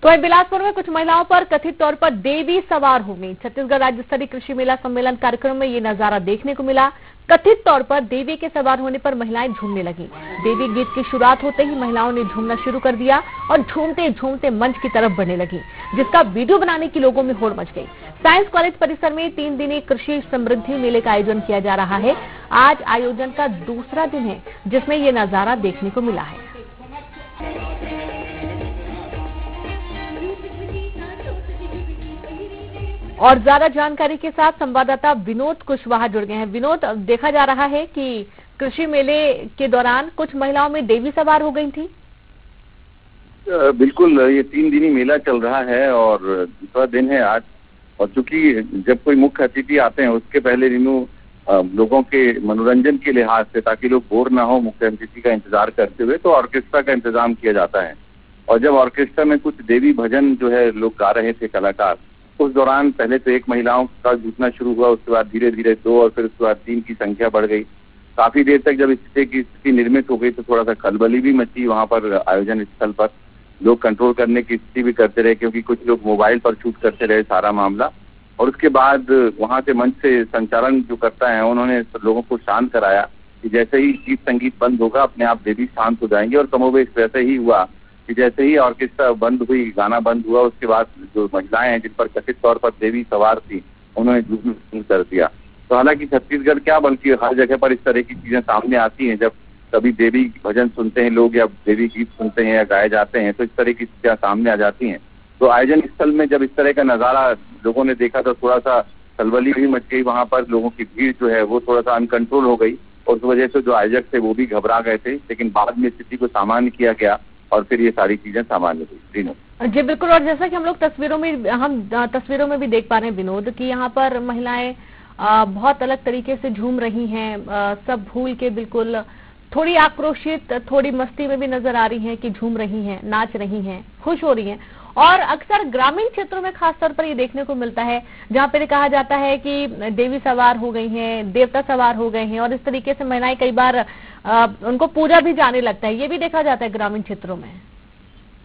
तो वहीं बिलासपुर में कुछ महिलाओं पर कथित तौर पर देवी सवार हो गई। छत्तीसगढ़ राज्य स्तरीय कृषि मेला सम्मेलन कार्यक्रम में ये नजारा देखने को मिला। कथित तौर पर देवी के सवार होने पर महिलाएं झूमने लगी। देवी गीत की शुरुआत होते ही महिलाओं ने झूमना शुरू कर दिया और झूमते झूमते मंच की तरफ बढ़ने लगी, जिसका वीडियो बनाने की लोगों में होड़ मच गई। साइंस कॉलेज परिसर में 3 दिनी कृषि समृद्धि मेले का आयोजन किया जा रहा है। आज आयोजन का दूसरा दिन है, जिसमें ये नजारा देखने को मिला है। और ज्यादा जानकारी के साथ संवाददाता विनोद कुशवाहा जुड़ गए हैं। विनोद, देखा जा रहा है कि कृषि मेले के दौरान कुछ महिलाओं में देवी सवार हो गई थी। बिल्कुल, ये 3 दिनी मेला चल रहा है और दूसरा दिन है आज। और चूंकि जब कोई मुख्य अतिथि आते हैं उसके पहले दिनों लोगों के मनोरंजन के लिहाज से, ताकि लोग बोर ना हो मुख्य अतिथि का इंतजार करते हुए, तो ऑर्केस्ट्रा का इंतजाम किया जाता है। और जब ऑर्केस्ट्रा में कुछ देवी भजन जो है लोग गा रहे थे कलाकार, उस दौरान पहले तो 1 महिलाओं का जुटना शुरू हुआ, उसके बाद धीरे धीरे 2 और फिर उसके बाद 3 की संख्या बढ़ गई। काफी देर तक जब स्थिति निर्मित हो गई तो थोड़ा सा खलबली भी मची वहां पर आयोजन स्थल पर। लोग कंट्रोल करने की स्थिति भी करते रहे, क्योंकि कुछ लोग मोबाइल पर शूट करते रहे सारा मामला। और उसके बाद वहां से मंच से संचालन जो करता है, उन्होंने लोगों को शांत कराया कि जैसे ही गीत संगीत बंद होगा अपने आप देवी शांत हो जाएंगे। और कमोबेश वैसे ही हुआ कि जैसे ही ऑर्केस्ट्रा बंद हुई, गाना बंद हुआ, उसके बाद जो महिलाएं हैं जिन पर कथित तौर पर देवी सवार थी, उन्होंने झूमना शुरू कर दिया। तो हालांकि छत्तीसगढ़ क्या बल्कि हर जगह पर इस तरह की चीजें सामने आती हैं। जब कभी देवी भजन सुनते हैं लोग या देवी गीत सुनते हैं या गाए जाते हैं, तो इस तरह की चीजें सामने आ जाती हैं। तो आयोजन स्थल में जब इस तरह का नजारा लोगों ने देखा तो थोड़ा सा खलबली भी मच गई। वहां पर लोगों की भीड़ जो है वो थोड़ा सा अनकंट्रोल हो गई और उस वजह से जो आयोजक थे वो भी घबरा गए थे। लेकिन बाद में स्थिति को सामान्य किया गया और फिर ये सारी चीजें सामान्य हुई। जी बिल्कुल। और जैसा कि हम लोग तस्वीरों में भी देख पा रहे हैं विनोद, कि यहाँ पर महिलाएं बहुत अलग तरीके से झूम रही हैं, सब भूल के बिल्कुल थोड़ी आक्रोशित, थोड़ी मस्ती में भी नजर आ रही हैं कि झूम रही हैं, नाच रही हैं, खुश हो रही हैं। और अक्सर ग्रामीण क्षेत्रों में खास तौर पर ये देखने को मिलता है, जहाँ पे कहा जाता है कि देवी सवार हो गई हैं, देवता सवार हो गए हैं, और इस तरीके से महिलाएं कई बार उनको पूजा भी जाने लगता है। ये भी देखा जाता है ग्रामीण क्षेत्रों में।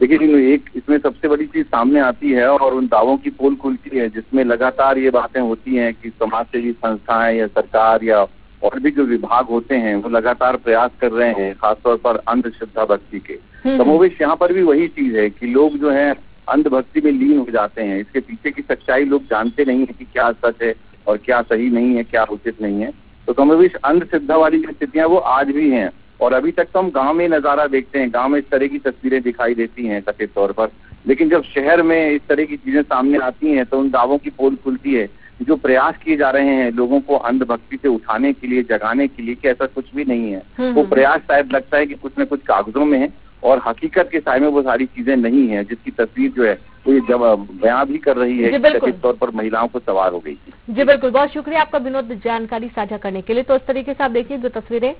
देखिए, एक इसमें सबसे बड़ी चीज सामने आती है और उन दावों की पोल खुलती है, जिसमें लगातार ये बातें होती हैं कि समाज सेवी संस्थाएं या सरकार या और भी जो विभाग होते हैं वो लगातार प्रयास कर रहे हैं, खासतौर पर अंधश्रद्धा भक्ति के। कमोबेश यहाँ पर भी वही चीज है कि लोग जो है अंधभक्ति में लीन हो जाते हैं। इसके पीछे की सच्चाई लोग जानते नहीं है कि क्या सच है और क्या सही नहीं है, क्या उचित नहीं है। तो कमोबेश अंधश्रद्धा वाली जो स्थितियां वो आज भी हैं। और अभी तक तो हम गांव में नजारा देखते हैं, गांव में इस तरह की तस्वीरें दिखाई देती हैं कथित तौर पर। लेकिन जब शहर में इस तरह की चीजें सामने आती हैं तो उन दावों की पोल खुलती है। जो प्रयास किए जा रहे हैं लोगों को अंधभक्ति से उठाने के लिए, जगाने के लिए, कि ऐसा कुछ भी नहीं है। वो प्रयास शायद लगता है कि कुछ न कुछ कागजों में है और हकीकत के साय में वो सारी चीजें नहीं है, जिसकी तस्वीर जो है वो ये जब बयां भी कर रही है कि कथित तौर पर महिलाओं को सवार हो गई थी। जी बिल्कुल, बहुत शुक्रिया आपका विनोद जानकारी साझा करने के लिए। तो इस तरीके से आप देखिए जो तस्वीरें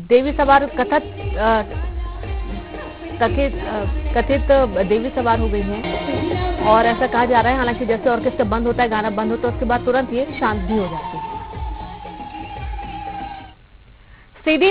देवी सवार कथित देवी सवार हो गई हैं, और ऐसा कहा जा रहा है। हालांकि जैसे ऑर्केस्ट्रा बंद होता है, गाना बंद होता है, उसके बाद तुरंत ये शांत भी हो जाती है।